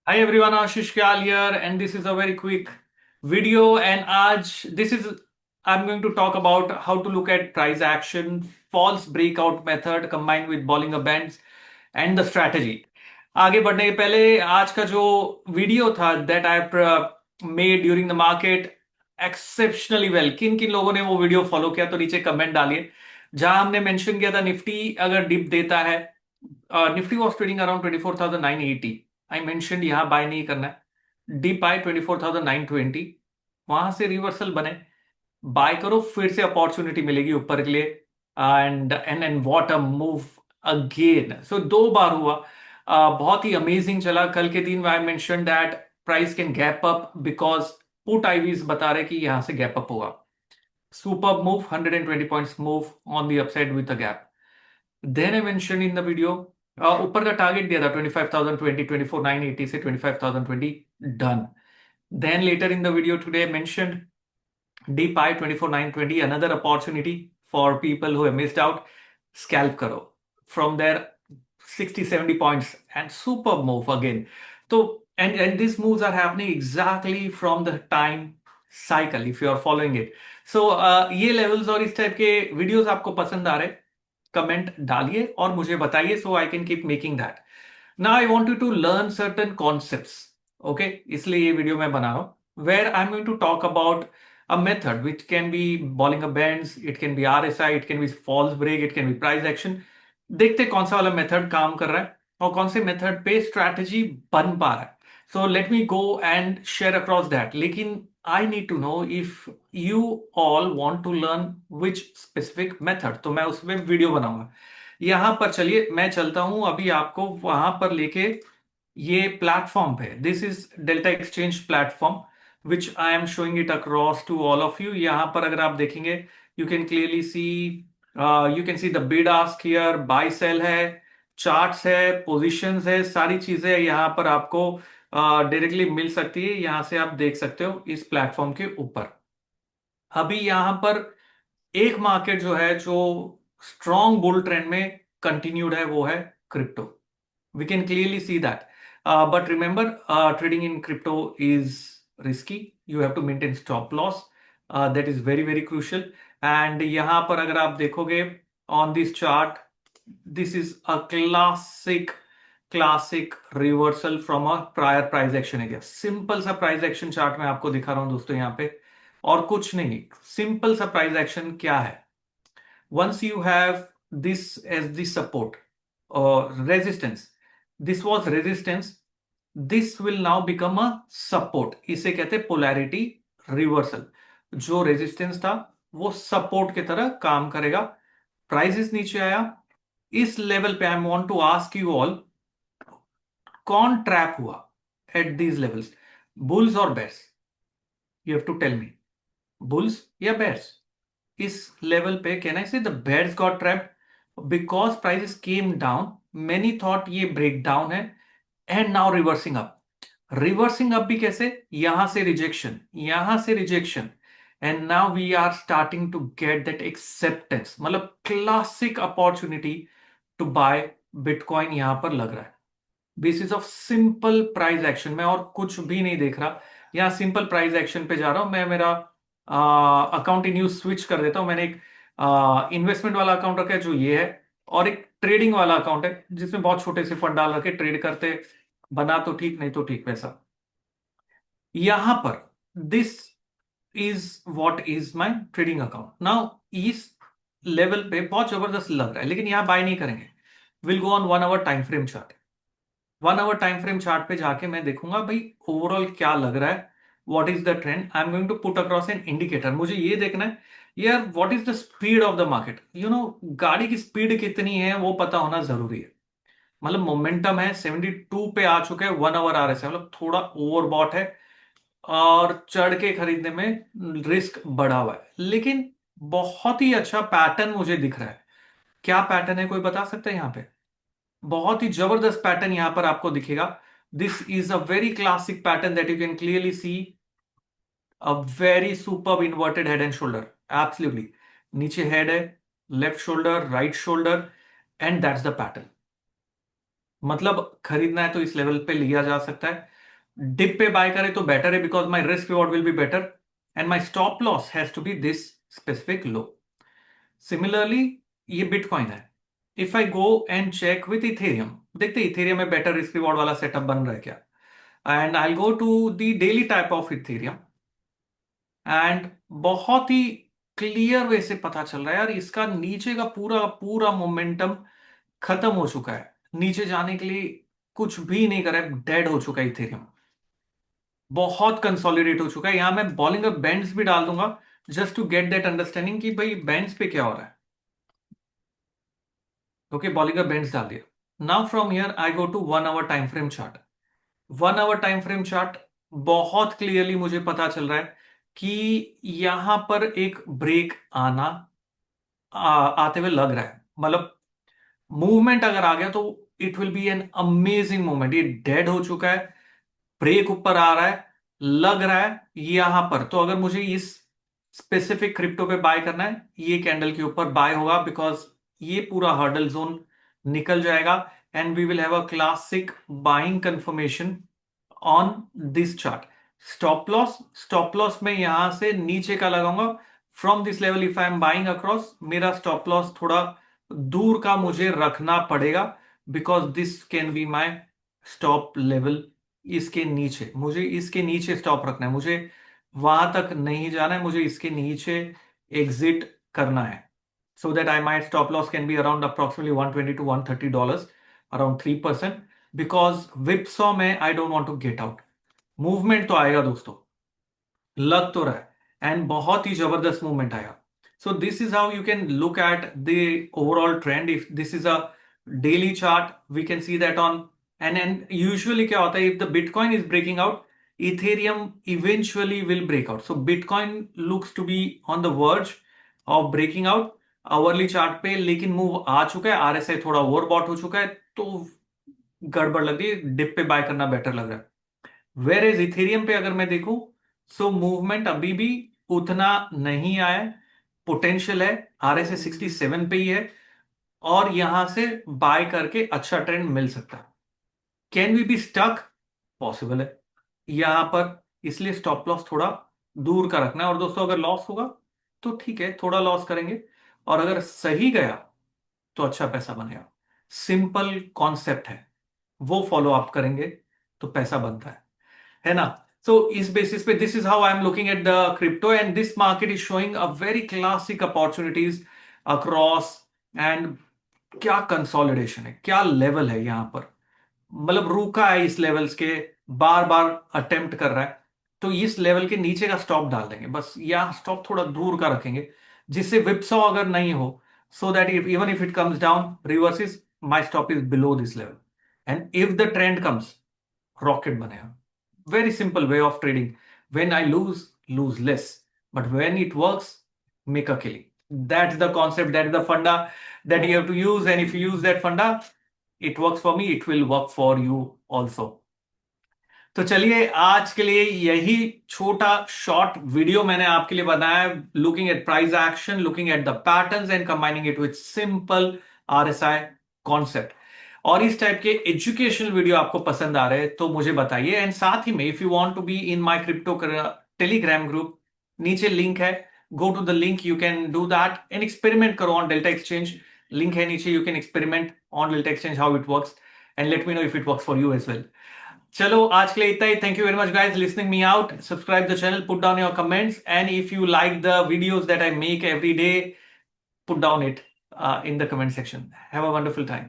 Hi everyone, Ashish Kyal here, and this is a very quick video. And I'm going to talk about how to look at price action, false breakout method combined with Bollinger Bands and the strategy. आगे बढ़ने के पहले आज का जो video था that I made during the market exceptionally well, किन किन लोगों ने वो वीडियो फॉलो किया तो नीचे कमेंट डालिए। जहां हमने मेंशन किया था निफ्टी अगर डिप देता है, Nifty was trading around 24,980। I mentioned यहां बाय नहीं करना है। डीप आए 24,920, वहां से रिवर्सल बने, बाय करो, फिर से अपॉर्चुनिटी मिलेगी ऊपर के लिए। And what a move again. So दो बार हुआ। बहुत ही अमेजिंग चला कल के दिन। I mention that price can gap up because put IVs बता रहे कि यहां से गैप अप होगा। Super move, 120 points move on the upside with a gap. Then I mention in the video, ऊपर का टारगेट दिया था 25,020, 24,980 से 25,020 done. Then later in the video today, I mentioned DeepI 24,920, another opportunity for people who have missed out. Scalp karo. From there, 60, 70 points and super move again. So, and these moves are happening exactly from the time cycle if you are following it. So, ये levels और इस type के videos आपको पसंद आ रहे, comment डालिए और मुझे बताइए so I can keep making that. Now I want you to learn certain concepts. Okay, इसलिए ये वीडियो मैं बना रहा हूं where I am going to talk about a method which can be Bollinger bands, it can be RSI, it can be false break, it can be price action. देखते कौन सा वाला मेथड काम कर रहा है और कौन से मेथड पे स्ट्रैटेजी बन पा रहा है। So let me go and share across that. लेकिन I need to know if you all want to learn which specific method, तो मैं उसमें वीडियो बनाऊंगा। यहां पर चलिए मैं चलता हूं अभी आपको वहां पर लेके। ये प्लेटफॉर्म पे, this is Delta Exchange platform which I am showing it across to all of you. यहां पर अगर आप देखेंगे you can clearly see, you can see the bid ask here, buy sell है, चार्ट्स है, पोजीशंस है, सारी चीजें यहां पर आपको डायरेक्टली मिल सकती है। यहां से आप देख सकते हो इस प्लेटफॉर्म के ऊपर। अभी यहां पर एक मार्केट जो है जो स्ट्रॉन्ग बुल ट्रेंड में कंटिन्यूड है वो है crypto. We can clearly see that, but remember trading in crypto is risky. You have to maintain stop loss, that is very very crucial. And यहां पर अगर आप देखोगे on this chart, this is a classic reversal from a prior price action area. Simple सा price action chart मैं आपको दिखा रहा हूं दोस्तों यहां पे, और कुछ नहीं। सिंपल सा प्राइस एक्शन क्या है, once you have this as the support or resistance, this was resistance, this will now become a support। इसे कहते हैं पोलैरिटी रिवर्सल। जो रेजिस्टेंस था वो सपोर्ट की तरह काम करेगा। प्राइसेस नीचे आया इस लेवल पे। I want to ask you all, कौन ट्रैप हुआ एट दीज लेवल्स, बुल्स और bears? You have to tell me, bulls या बेयर्स? इस लेवल पे can I say the bears got trapped because prices came down. Many thought ये break down है and now reversing up. Reversing up भी कैसे, यहां से रिजेक्शन, यहां से rejection, and now we are starting to get that acceptance. मतलब classic opportunity to buy bitcoin यहां पर लग रहा है basis of simple price action. मैं और कुछ भी नहीं देख रहा, यहां सिंपल प्राइस एक्शन पे जा रहा हूं मैं। मेरा अकाउंट इन यूज स्विच कर देता हूं। मैंने एक इन्वेस्टमेंट वाला अकाउंट रखा है जो ये है, और एक ट्रेडिंग वाला अकाउंट है जिसमें बहुत छोटे से फंड डाल रखे ट्रेड करते, बना तो ठीक नहीं तो ठीक वैसा। यहां पर this is what is my trading account. Now इस लेवल पे बहुत जबरदस्त लग रहा है, लेकिन यहां बाय नहीं करेंगे। Will go on 1 hour time frame chart. 1 hour time frame chart पे जाके मैं देखूंगा भाई ओवरऑल क्या लग रहा है, what is the trend. I am going to put across an indicator. मुझे ये देखना है यार what is the speed of the market. You know, गाड़ी की स्पीड कितनी है वो पता होना जरूरी है। मतलब मोमेंटम है 72 पे आ चुके हैं, 1 आवर आ रहे हैं, मतलब थोड़ा ओवरबॉट है और चढ़ के खरीदने में रिस्क बढ़ा हुआ है। लेकिन बहुत ही अच्छा पैटर्न मुझे दिख रहा है। क्या पैटर्न है कोई बता सकता है यहाँ पे? बहुत ही जबरदस्त पैटर्न यहां पर आपको दिखेगा। This is a very classic pattern that you can clearly C, a very super inverted head and shoulder. Absolutely, नीचे हेड है, left shoulder, right shoulder, and that's the pattern. मतलब खरीदना है तो इस लेवल पे लिया जा सकता है। डिप पे बाय करे तो बेटर है because my risk reward will be better and my stop loss has to be this specific low. Similarly ये बिटकॉइन है. If I go and check with ethereum, देखते इथेरियम में बेटर रिस्क रिवॉर्ड वाला setup बन रहा है क्या. And I go to the daily type of ethereum and बहुत ही क्लियर वे से पता चल रहा है यार, इसका नीचे का पूरा पूरा मोमेंटम खत्म हो चुका है. नीचे जाने के लिए कुछ भी नहीं कर रहा है, डेड हो चुका है इथेरियम. बहुत कंसोलिडेट हो चुका है. यहां मैं बॉलिंगर बैंड्स भी डाल दूंगा just to get that understanding कि भाई बैंड्स पे क्या हो रहा है. ओके, बॉलिंगर बैंड्स डाल दिया. Now from here I go to 1 hour time frame chart. 1 hour time frame chart बहुत क्लियरली मुझे पता चल रहा है कि यहां पर एक ब्रेक आते हुए लग रहा है. मतलब मूवमेंट अगर आ गया तो it will be an amazing movement. ये डेड हो चुका है, ब्रेक ऊपर आ रहा है, लग रहा है यहां पर. तो अगर मुझे इस स्पेसिफिक क्रिप्टो पे बाय करना है, ये कैंडल के ऊपर बाय होगा बिकॉज ये पूरा हर्डल जोन निकल जाएगा and we will have a classic buying confirmation on this chart. Stop loss में यहां से नीचे का लगाऊंगा. From this level if I am buying across, मेरा स्टॉप लॉस थोड़ा दूर का मुझे रखना पड़ेगा because this can be my stop level. इसके नीचे मुझे, इसके नीचे स्टॉप रखना है मुझे, वहां तक नहीं जाना है मुझे, इसके नीचे एग्जिट करना है. So that I my stop loss can be around approximately $120 to $130, around 3%. Because whipsaw में I don't want to get out. Movement तो आएगा दोस्तों, लग तो रहा है एंड बहुत ही जबरदस्त मूवमेंट आएगा. So this is how you can look at the overall trend. If this is a daily chart we can see that on. And usually क्या होता है, if the bitcoin is breaking out, ethereum eventually will break out. So bitcoin looks to be on the verge of breaking out hourly chart पे, लेकिन move आ चुका है, RSI थोड़ा overbought हो चुका है, तो गड़बड़ लग रही है, डिप पे बाय करना बेटर लग रहा है. वेर एज इथेरियम पे अगर मैं देखूं, सो मूवमेंट अभी भी उतना नहीं आया है. पोटेंशियल है, आरएसआई 67 पे ही है और यहां से बाय करके अच्छा ट्रेंड मिल सकता है. Can we be stuck, possible है यहां पर. इसलिए स्टॉप लॉस थोड़ा दूर का रखना है. और दोस्तों अगर लॉस होगा तो ठीक है, थोड़ा लॉस करेंगे, और अगर सही गया तो अच्छा पैसा बनेगा. सिंपल कॉन्सेप्ट है, वो फॉलो अप करेंगे तो पैसा बनता है ना. सो इस बेसिस पे this is how I am looking at the crypto and this market is showing a very classic opportunities across. And क्या कंसोलिडेशन है, क्या लेवल है यहां पर. मतलब रुका है इस लेवल्स के, बार बार अटेम्प्ट कर रहा है. तो इस लेवल के नीचे का स्टॉप डाल देंगे बस, या स्टॉप थोड़ा दूर का रखेंगे जिससे विप्सॉ अगर नहीं हो, so that if even if it comes down reverses, my stop is below this level. And if the trend comes, rocket बनेगा. Very simple way of trading. When I lose, lose less. But when it works, make a killing. That's the concept, that is the funda that you have to use. And if you use that funda, it works for me, it will work for you also. तो चलिए आज के लिए यही छोटा short video मैंने आपके लिए बनाया. Looking at price action, looking at the patterns and combining it with simple RSI concept. और इस टाइप के एजुकेशनल वीडियो आपको पसंद आ रहे हैं तो मुझे बताइए. एंड साथ ही में if you want to be in my crypto Telegram group, नीचे लिंक है, go to the link, you can do that and experiment करो ऑन डेल्टा एक्सचेंज. लिंक है नीचे, you can experiment on Delta Exchange how it works and let me know if it works for you as well. चलो आज के लिए इतना ही. Thank you very much guys listening me out. Subscribe the channel, put down your comments, and if you like the videos that I make every day, put down it in the comment section. Have a wonderful time.